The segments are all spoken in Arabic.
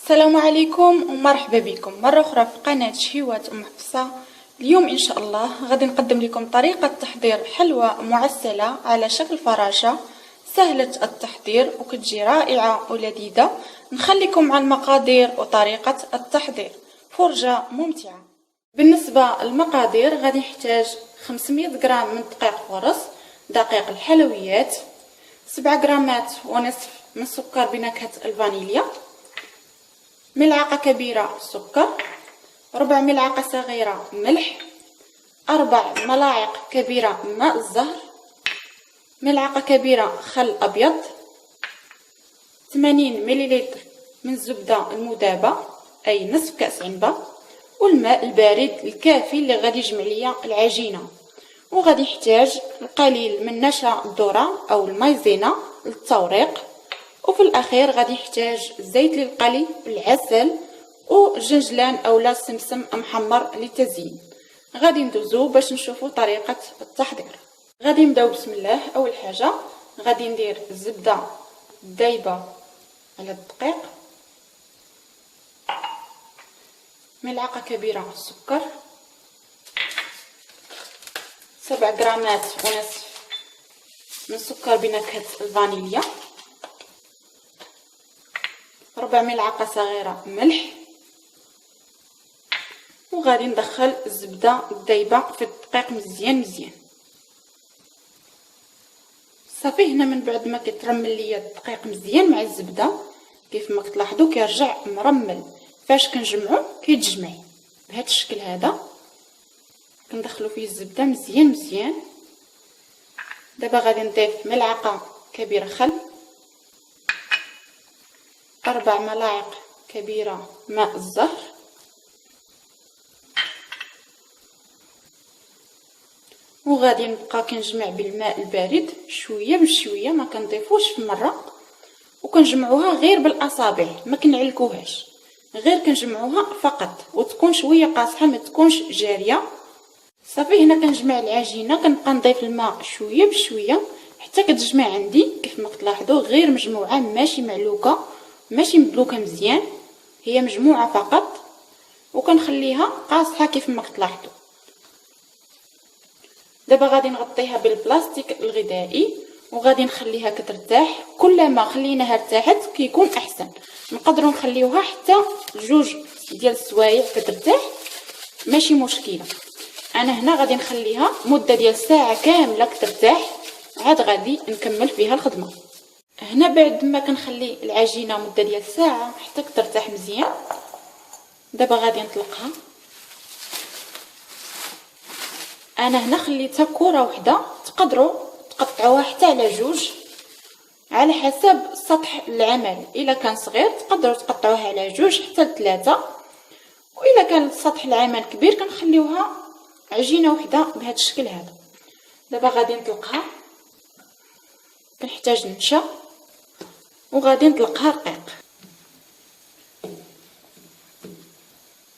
السلام عليكم ومرحبا بكم مرة أخرى في قناة شهيوات أم حفصة. اليوم إن شاء الله غادي نقدم لكم طريقة تحضير حلوى معسلة على شكل فراشة سهلة التحضير وكتجي رائعة ولذيذة. نخليكم مع المقادير وطريقة التحضير، فرجة ممتعة. بالنسبة للمقادير غادي نحتاج 500 غرام من دقيق فرص دقيق الحلويات، 7 غرامات ونصف من سكر بنكهة الفانيليا، ملعقة كبيرة سكر، ربع ملعقة صغيرة ملح، 4 ملاعق كبيرة ماء الزهر، ملعقة كبيرة خل أبيض، 80 مليلتر من الزبدة المذابة أي نصف كأس عنبة، والماء البارد الكافي اللي غادي يجمع ليا العجينة. وغادي نحتاج القليل من نشا الذرة أو المايزينا للتوريق، وفي الاخير غادي نحتاج الزيت للقلي، العسل وجنجلان اولا سمسم محمر للتزيين. غادي ندوزو باش نشوفوا طريقه التحضير. غادي نبداو بسم الله. اول حاجه غادي ندير الزبده دايبه على الدقيق، ملعقه كبيره سكر، 7 غرامات ونصف من سكر بنكهه الفانيليا، 4 ملعقة صغيرة ملح، وغادي ندخل الزبدة الدايبة في الدقيق مزيان. صافي هنا من بعد ما كيترمل ليا الدقيق مزيان مع الزبدة كيف ما كتلاحظوا كيرجع مرمل. فاش كنجمعو كيتجمع بهذا الشكل هذا. كندخلو فيه الزبدة مزيان. دابا غادي نضيف ملعقة كبيرة خل، 4 ملاعق كبيرة ماء الزهر، وغادي نبقى كنجمع بالماء البارد شويه بشويه، ما كنضيفوش في مره، وكنجمعوها غير بالاصابع ما كنعلكوهاش، غير كنجمعوها فقط وتكون شويه قاصحه ما تكونش جاريه. صافي هنا كنجمع العجينه، كنبقى نضيف الماء شويه بشويه حتى كتجمع عندي كيف ما كتلاحظوا، غير مجموعه ماشي معلوكه ماشي مدلوكه مزيان، هي مجموعه فقط، وكنخليها قاصحه كيف ما كتلاحظوا. دابا غادي نغطيها بالبلاستيك الغذائي وغادي نخليها كترتاح. كلما خليناها ارتاحت كيكون احسن. نقدروا نخليوها حتى 2 ديال السوايع كترتاح ماشي مشكله. انا هنا غادي نخليها مده ديال ساعه كامله كترتاح، عاد غادي نكمل فيها الخدمه. هنا بعد ما كنخلي العجينه مده ديال ساعه حتى كترتاح مزيان، دابا غادي نطلقها. انا هنا خليتها كره وحده، تقدروا تقطعوها حتى على 2 على حسب سطح العمل. الا كان صغير تقدروا تقطعوها على 2 حتى 3، والا كان سطح العمل كبير كنخليوها عجينه وحده بهذا الشكل هذا. دابا غادي نطلقها، كنحتاج نشا وغادي نطلقها رقيق.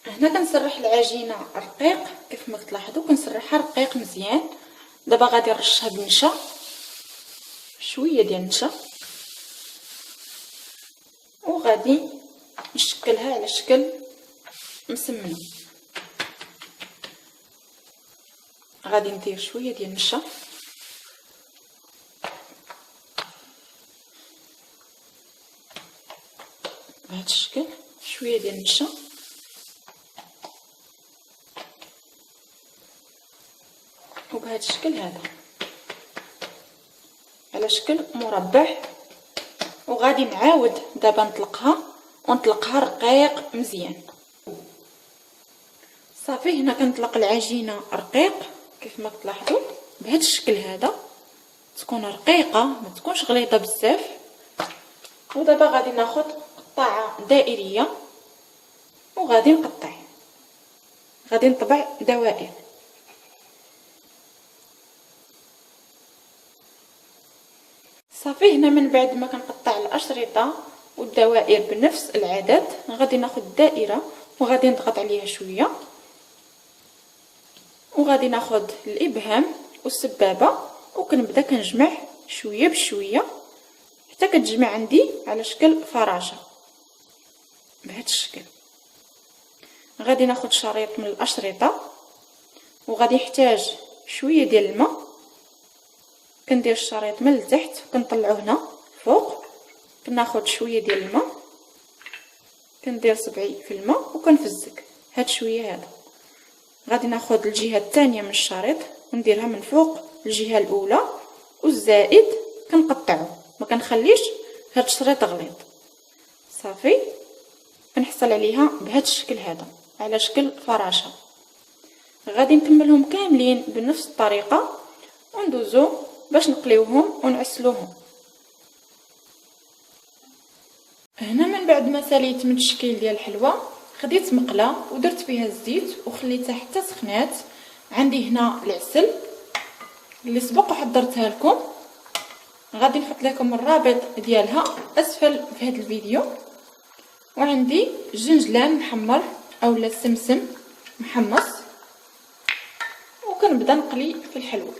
هنا كنسرح العجينه رقيق كيف ما كتلاحظوا، كنسرحها رقيق مزيان. دابا غادي نرشها بالنشا، شويه ديال النشا، وغادي نشكلها على شكل مسمنه. غادي ندير شويه ديال النشا، بهذا الشكل، شويه ديال النشا، وبهذا الشكل هذا على شكل مربع. وغادي نعاود دابا نطلقها رقيق مزيان. صافي هنا كنطلق العجينه رقيق كيف ما كتلاحظوا بهذا الشكل هذا، تكون رقيقه ما تكونش غليظه بزاف. ودابا غادي ناخذ قطعه دائريه وغادي نقطع، غادي نطبع دوائر. صافي هنا من بعد ما كنقطع الاشرطه والدوائر بنفس العدد، غادي ناخذ دائره وغادي نضغط عليها شويه، وغادي ناخذ الابهام والسبابه وكنبدا كنجمع شويه بشويه حتى كتجمع عندي على شكل فراشه. بهذا الشكل. غادي ناخذ شريط من الاشرطه وغادي يحتاج شويه ديال الماء. كندير الشريط من التحت وكنطلعو هنا فوق. كناخذ شويه ديال الماء، كندير صبعي في الماء وكنفزك هاد شويه هذا. غادي ناخذ الجهه الثانيه من الشريط ونديرها من فوق الجهه الاولى، والزائد كنقطعو، ما كنخليش هاد الشريط غليظ. صافي كنحصل عليها بهذا الشكل هذا على شكل فراشه. غادي نكملهم كاملين بنفس الطريقه وندوزو باش نقليوهم ونعسلوهم. هنا من بعد ما ساليت من التشكيل ديال الحلوى خديت مقله ودرت فيها الزيت وخليتها حتى سخنات. عندي هنا العسل اللي سبق وحضرتها لكم، غادي نحط لكم الرابط ديالها اسفل في هذا الفيديو. وعندي الجنجلان محمر اولا السمسم محمص، وكنبدا نقلي في الحلوى.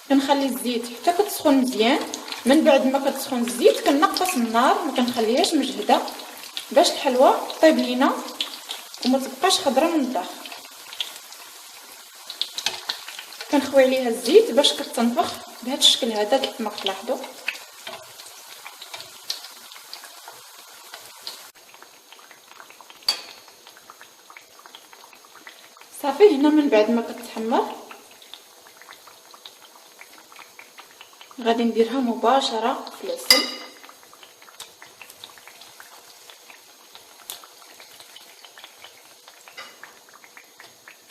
كنخلي الزيت حتى كتسخن مزيان. من بعد ما كتسخن الزيت كنقص النار، ما كنخليهاش مجهده باش الحلوى طيب لينا وما تبقاش خضره من الداخل. كنخوي عليها الزيت باش كتنفخ بهذا الشكل هذا كما كتلاحظوا. صافي هنا من بعد ما كتحمر غادي نديرها مباشره في العسل.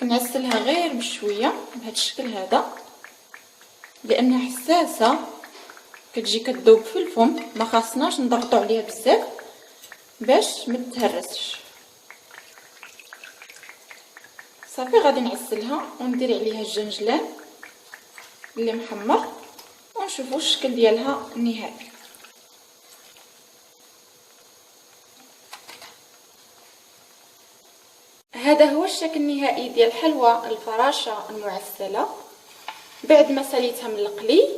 كنعسلها غير بشويه بهذا الشكل هذا لانها حساسه كتجي كتذوب في الفم، ما خاصناش نضغطوا عليها بزاف باش ما تتهرسش. صافي غادي نعسلها وندير عليها الجنجلان اللي محمر ونشوفوا الشكل ديالها النهائي. هذا هو الشكل النهائي ديال الحلوى الفراشه المعسله. بعد ما ساليتها من القلي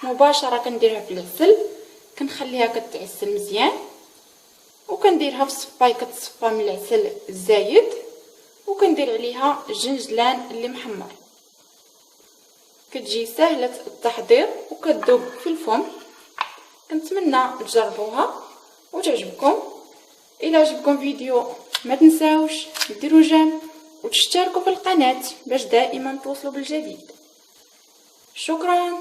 مباشره كنديرها في العسل، كنخليها كتعسل مزيان وكنديرها في الصفاي كتصفى من العسل الزايد، وكندير عليها الجنجلان اللي محمر. كتجي سهله التحضير وكتذوب في الفم. كنتمنى تجربوها وتعجبكم. الى عجبكم فيديو ما تنساوش ديروا جيم وتشتركوا في القناه باش دائما توصلوا بالجديد. شكرا.